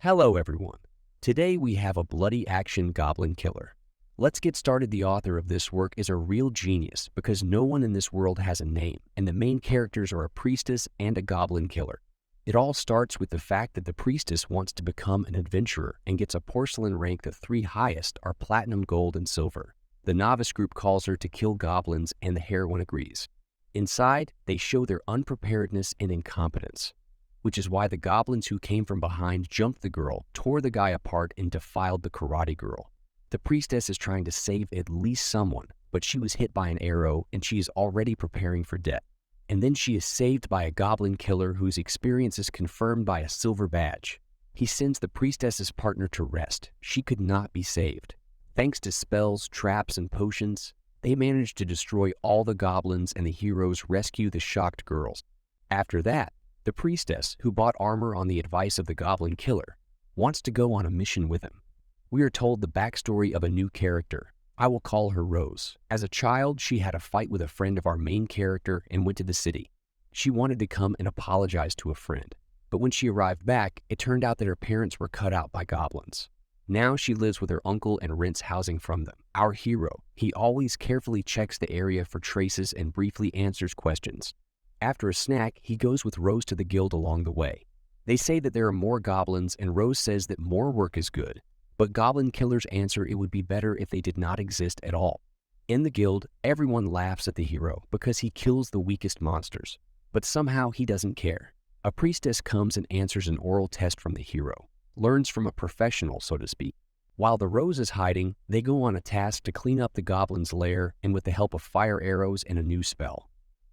Hello everyone. Today we have a bloody action Goblin Killer. Let's get started. The author of this work is a real genius because no one in this world has a name, and the main characters are a priestess and a Goblin Killer. It all starts with the fact that the priestess wants to become an adventurer and gets a porcelain rank. The three highest are platinum, gold, and silver. The novice group calls her to kill goblins and the heroine agrees. Inside, they show their unpreparedness and incompetence, which is why the goblins who came from behind jumped the girl, tore the guy apart, and defiled the karate girl. The priestess is trying to save at least someone, but she was hit by an arrow and she is already preparing for death. And then she is saved by a goblin killer whose experience is confirmed by a silver badge. He sends the priestess's partner to rest. She could not be saved. Thanks to spells, traps, and potions, they manage to destroy all the goblins and the heroes rescue the shocked girls. After that, the priestess, who bought armor on the advice of the Goblin Killer, wants to go on a mission with him. We are told the backstory of a new character. I will call her Rose. As a child, she had a fight with a friend of our main character and went to the city. She wanted to come and apologize to a friend, but when she arrived back, it turned out that her parents were cut out by goblins. Now she lives with her uncle and rents housing from them. Our hero, he always carefully checks the area for traces and briefly answers questions. After a snack, he goes with Rose to the guild along the way. They say that there are more goblins, and Rose says that more work is good, but Goblin Killers answer it would be better if they did not exist at all. In the guild, everyone laughs at the hero because he kills the weakest monsters, but somehow he doesn't care. A priestess comes and answers an oral test from the hero, learns from a professional, so to speak. While the Rose is hiding, they go on a task to clean up the goblin's lair, and with the help of fire arrows and a new spell,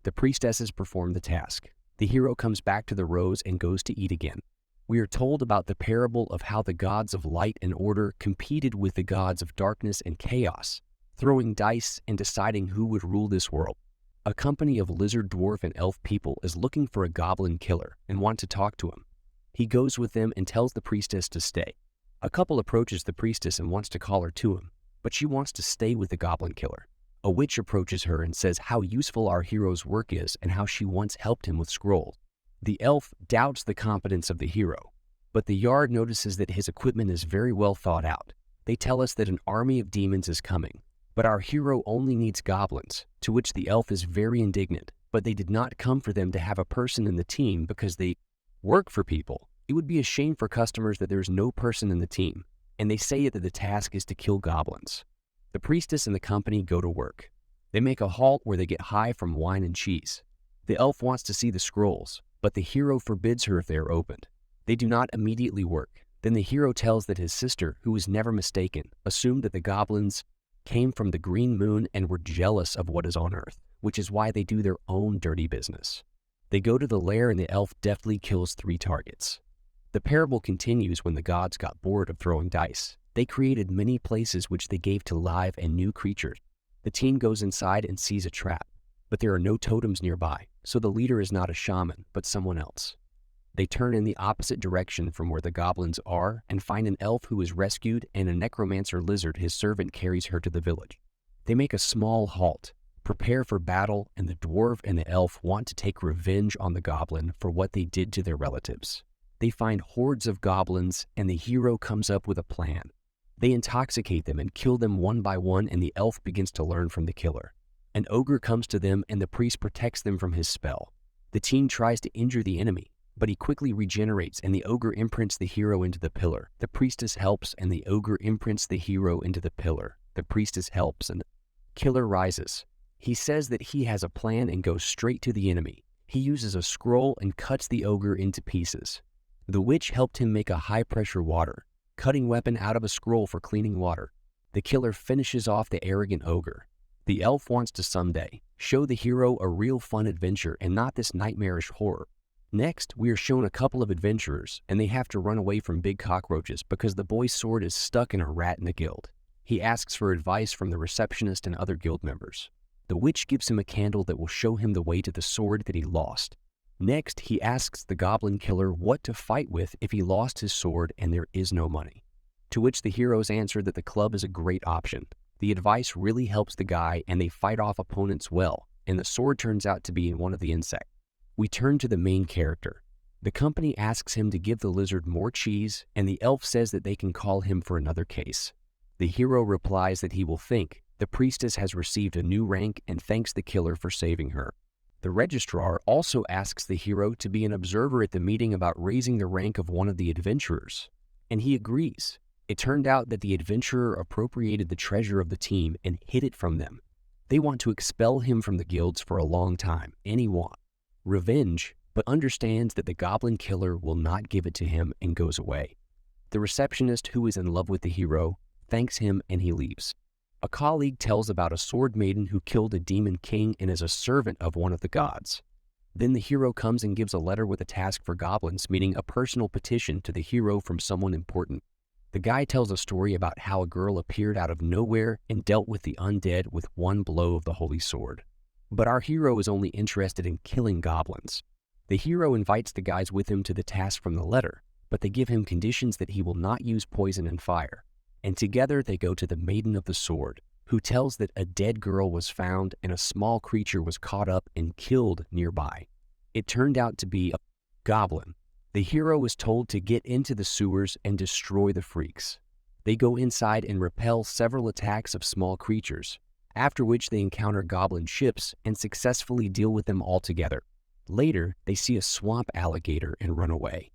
the priestesses perform the task. The hero comes back to the Rose and goes to eat again. We are told about the parable of how the gods of light and order competed with the gods of darkness and chaos, throwing dice and deciding who would rule this world. A company of lizard, dwarf, and elf people is looking for a Goblin Killer and want to talk to him. He goes with them and tells the priestess to stay. A couple approaches the priestess and wants to call her to him, but she wants to stay with the Goblin Killer. A witch approaches her and says how useful our hero's work is and how she once helped him with scrolls. The elf doubts the competence of the hero, but the Yard notices that his equipment is very well thought out. They tell us that an army of demons is coming, but our hero only needs goblins, to which the elf is very indignant, but they did not come for them to have a person in the team because they work for people. It would be a shame for customers that there is no person in the team, and they say that the task is to kill goblins. The priestess and the company go to work. They make a halt where they get high from wine and cheese. The elf wants to see the scrolls, but the hero forbids her if they are opened. They do not immediately work. Then the hero tells that his sister, who was never mistaken, assumed that the goblins came from the green moon and were jealous of what is on Earth, which is why they do their own dirty business. They go to the lair and the elf deftly kills 3 targets. The parable continues when the gods got bored of throwing dice. They created many places which they gave to live and new creatures. The team goes inside and sees a trap, but there are no totems nearby, so the leader is not a shaman, but someone else. They turn in the opposite direction from where the goblins are and find an elf who is rescued and a necromancer lizard, his servant, carries her to the village. They make a small halt, prepare for battle, and the dwarf and the elf want to take revenge on the goblin for what they did to their relatives. They find hordes of goblins, and the hero comes up with a plan. They intoxicate them and kill them one by one, and the elf begins to learn from the killer. An ogre comes to them, and the priest protects them from his spell. The team tries to injure the enemy, but he quickly regenerates, and the ogre imprints the hero into the pillar. The priestess helps, and the ogre imprints the hero into the pillar. The priestess helps, and the killer rises. He says that he has a plan and goes straight to the enemy. He uses a scroll and cuts the ogre into pieces. The witch helped him make a high-pressure water cutting weapon out of a scroll for cleaning water. The killer finishes off the arrogant ogre. The elf wants to someday show the hero a real fun adventure and not this nightmarish horror. Next, we are shown a couple of adventurers, and they have to run away from big cockroaches because the boy's sword is stuck in a rat in the guild. He asks for advice from the receptionist and other guild members. The witch gives him a candle that will show him the way to the sword that he lost. Next, he asks the Goblin Killer what to fight with if he lost his sword and there is no money. To which the heroes answer that the club is a great option. The advice really helps the guy and they fight off opponents well, and the sword turns out to be one of the insects. We turn to the main character. The company asks him to give the lizard more cheese, and the elf says that they can call him for another case. The hero replies that he will think. The priestess has received a new rank and thanks the killer for saving her. The registrar also asks the hero to be an observer at the meeting about raising the rank of one of the adventurers, and he agrees. It turned out that the adventurer appropriated the treasure of the team and hid it from them. They want to expel him from the guilds for a long time, and he wants revenge, but understands that the Goblin Killer will not give it to him and goes away. The receptionist, who is in love with the hero, thanks him and he leaves. A colleague tells about a sword maiden who killed a demon king and is a servant of one of the gods. Then the hero comes and gives a letter with a task for goblins, meaning a personal petition to the hero from someone important. The guy tells a story about how a girl appeared out of nowhere and dealt with the undead with one blow of the holy sword. But our hero is only interested in killing goblins. The hero invites the guys with him to the task from the letter, but they give him conditions that he will not use poison and fire. And together they go to the Maiden of the Sword, who tells that a dead girl was found and a small creature was caught up and killed nearby. It turned out to be a goblin. The hero is told to get into the sewers and destroy the freaks. They go inside and repel several attacks of small creatures, after which they encounter goblin ships and successfully deal with them all together. Later, they see a swamp alligator and run away.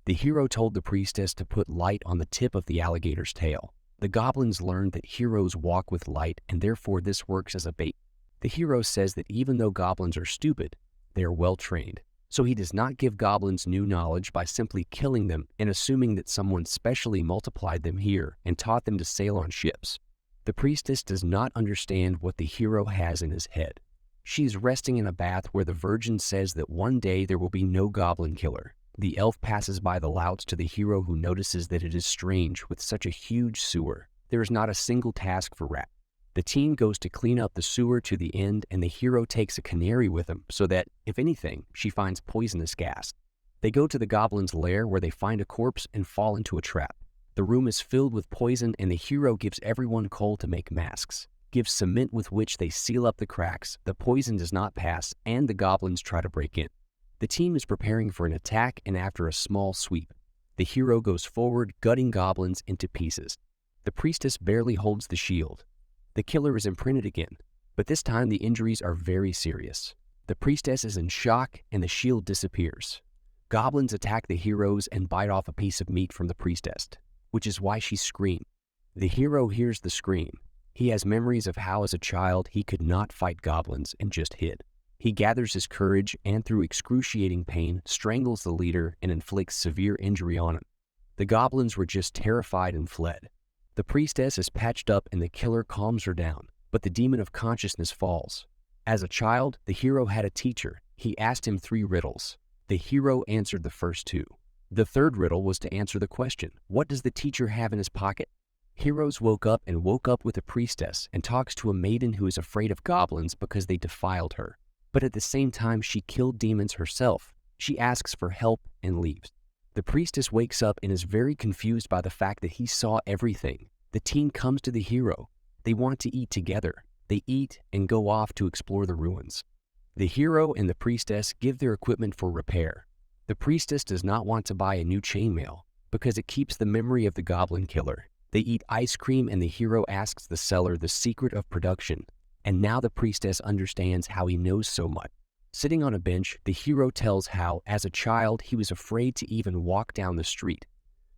The hero told the priestess to put light on the tip of the alligator's tail. The goblins learned that heroes walk with light, and therefore this works as a bait. The hero says that even though goblins are stupid, they are well trained. So he does not give goblins new knowledge by simply killing them and assuming that someone specially multiplied them here and taught them to sail on ships. The priestess does not understand what the hero has in his head. She is resting in a bath where the virgin says that one day there will be no goblin killer. The elf passes by the louts to the hero, who notices that it is strange with such a huge sewer. There is not a single task for rat. The team goes to clean up the sewer to the end, and the hero takes a canary with him so that, if anything, she finds poisonous gas. They go to the goblin's lair where they find a corpse and fall into a trap. The room is filled with poison, and the hero gives everyone coal to make masks, gives cement with which they seal up the cracks. The poison does not pass, and the goblins try to break in. The team is preparing for an attack, and after a small sweep, the hero goes forward, gutting goblins into pieces. The priestess barely holds the shield. The killer is imprinted again, but this time the injuries are very serious. The priestess is in shock, and the shield disappears. Goblins attack the heroes and bite off a piece of meat from the priestess, which is why she screamed. The hero hears the scream. He has memories of how as a child he could not fight goblins and just hid. He gathers his courage and, through excruciating pain, strangles the leader and inflicts severe injury on him. The goblins were just terrified and fled. The priestess is patched up and the killer calms her down, but the demon of consciousness falls. As a child, the hero had a teacher. He asked him 3 riddles. The hero answered the first 2. The third riddle was to answer the question, what does the teacher have in his pocket? Heroes woke up with a priestess and talks to a maiden who is afraid of goblins because they defiled her. But at the same time, she killed demons herself. She asks for help and leaves. The priestess wakes up and is very confused by the fact that he saw everything. The team comes to the hero. They want to eat together. They eat and go off to explore the ruins. The hero and the priestess give their equipment for repair. The priestess does not want to buy a new chainmail because it keeps the memory of the Goblin Killer. They eat ice cream and the hero asks the seller the secret of production. And now the priestess understands how he knows so much. Sitting on a bench, the hero tells how, as a child, he was afraid to even walk down the street,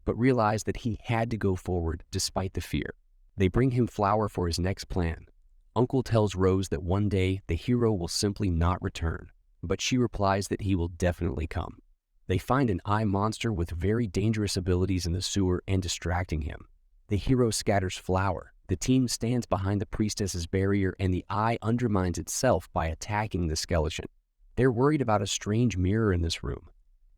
but realized that he had to go forward despite the fear. They bring him flour for his next plan. Uncle tells Rose that one day the hero will simply not return, but she replies that he will definitely come. They find an eye monster with very dangerous abilities in the sewer and distracting him. The hero scatters flour. The team stands behind the priestess's barrier and the eye undermines itself by attacking the skeleton. They're worried about a strange mirror in this room.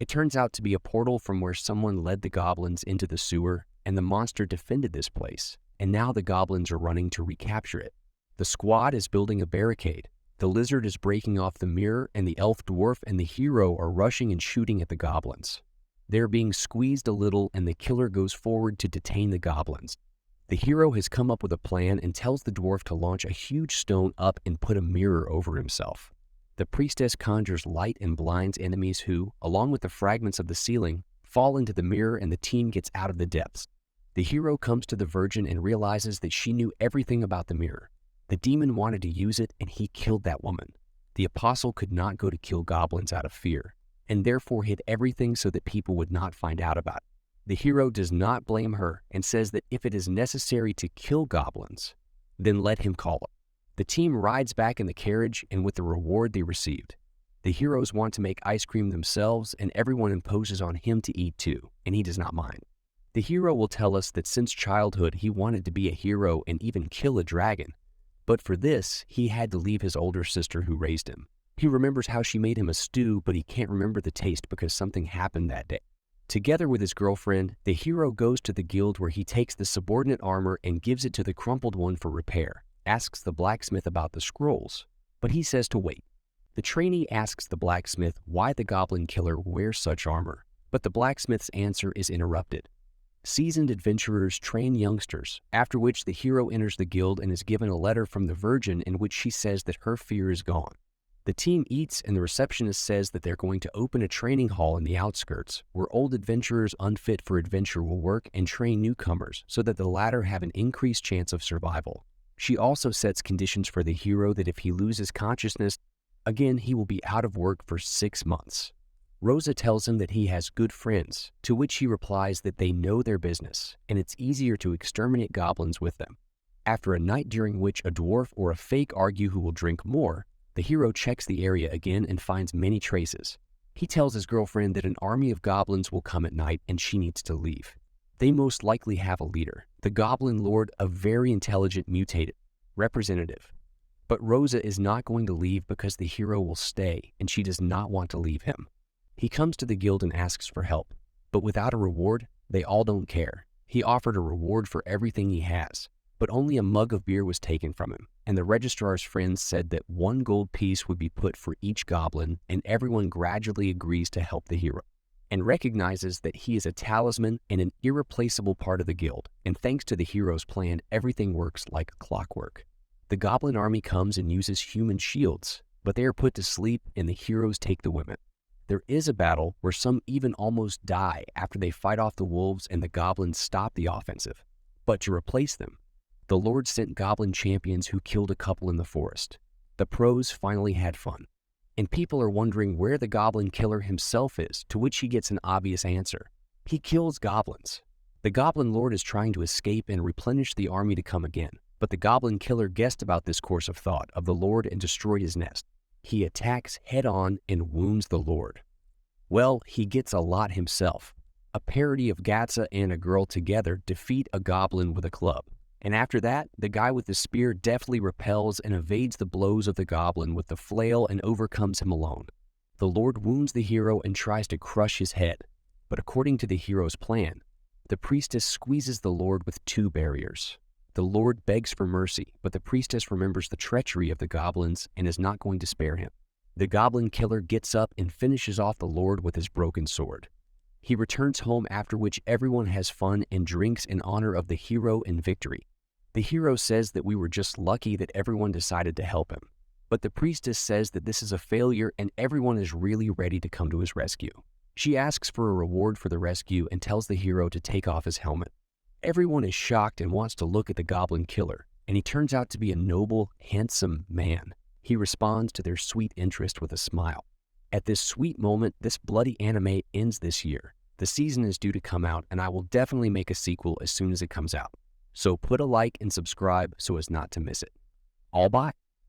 It turns out to be a portal from where someone led the goblins into the sewer, and the monster defended this place, and now the goblins are running to recapture it. The squad is building a barricade. The lizard is breaking off the mirror, and the elf dwarf and the hero are rushing and shooting at the goblins. They're being squeezed a little, and the killer goes forward to detain the goblins. The hero has come up with a plan and tells the dwarf to launch a huge stone up and put a mirror over himself. The priestess conjures light and blinds enemies who, along with the fragments of the ceiling, fall into the mirror and the team gets out of the depths. The hero comes to the Virgin and realizes that she knew everything about the mirror. The demon wanted to use it and he killed that woman. The apostle could not go to kill goblins out of fear, and therefore hid everything so that people would not find out about it. The hero does not blame her and says that if it is necessary to kill goblins, then let him call it. The team rides back in the carriage and with the reward they received. The heroes want to make ice cream themselves and everyone imposes on him to eat too, and he does not mind. The hero will tell us that since childhood he wanted to be a hero and even kill a dragon, but for this he had to leave his older sister who raised him. He remembers how she made him a stew, but he can't remember the taste because something happened that day. Together with his girlfriend, the hero goes to the guild where he takes the subordinate armor and gives it to the crumpled one for repair, asks the blacksmith about the scrolls, but he says to wait. The trainee asks the blacksmith why the Goblin Killer wears such armor, but the blacksmith's answer is interrupted. Seasoned adventurers train youngsters, after which the hero enters the guild and is given a letter from the Virgin in which she says that her fear is gone. The team eats and the receptionist says that they're going to open a training hall in the outskirts where old adventurers unfit for adventure will work and train newcomers so that the latter have an increased chance of survival. She also sets conditions for the hero that if he loses consciousness, again he will be out of work for 6 months. Rosa tells him that he has good friends, to which he replies that they know their business and it's easier to exterminate goblins with them. After a night during which a dwarf or a fake argue who will drink more, the hero checks the area again and finds many traces. He tells his girlfriend that an army of goblins will come at night and she needs to leave. They most likely have a leader, the Goblin Lord, a very intelligent mutated representative. But Rosa is not going to leave because the hero will stay and she does not want to leave him. He comes to the guild and asks for help, but without a reward, they all don't care. He offered a reward for everything he has, but only a mug of beer was taken from him, and the registrar's friends said that 1 gold piece would be put for each goblin, and everyone gradually agrees to help the hero, and recognizes that he is a talisman and an irreplaceable part of the guild, and thanks to the hero's plan, everything works like clockwork. The goblin army comes and uses human shields, but they are put to sleep and the heroes take the women. There is a battle where some even almost die after they fight off the wolves and the goblins stop the offensive. But to replace them, the Lord sent goblin champions who killed a couple in the forest. The pros finally had fun. And people are wondering where the Goblin Killer himself is, to which he gets an obvious answer. He kills goblins. The Goblin Lord is trying to escape and replenish the army to come again, but the Goblin Killer guessed about this course of thought of the Lord and destroyed his nest. He attacks head-on and wounds the Lord. Well, he gets a lot himself. A parody of Gatsa and a girl together defeat a goblin with a club. And after that, the guy with the spear deftly repels and evades the blows of the goblin with the flail and overcomes him alone. The Lord wounds the hero and tries to crush his head. But according to the hero's plan, the priestess squeezes the Lord with 2 barriers. The Lord begs for mercy, but the priestess remembers the treachery of the goblins and is not going to spare him. The Goblin Killer gets up and finishes off the Lord with his broken sword. He returns home, after which everyone has fun and drinks in honor of the hero and victory. The hero says that we were just lucky that everyone decided to help him. But the priestess says that this is a failure and everyone is really ready to come to his rescue. She asks for a reward for the rescue and tells the hero to take off his helmet. Everyone is shocked and wants to look at the Goblin Killer, and he turns out to be a noble, handsome man. He responds to their sweet interest with a smile. At this sweet moment, this bloody anime ends this year. The season is due to come out, and I will definitely make a sequel as soon as it comes out. So put a like and subscribe so as not to miss it. All bye.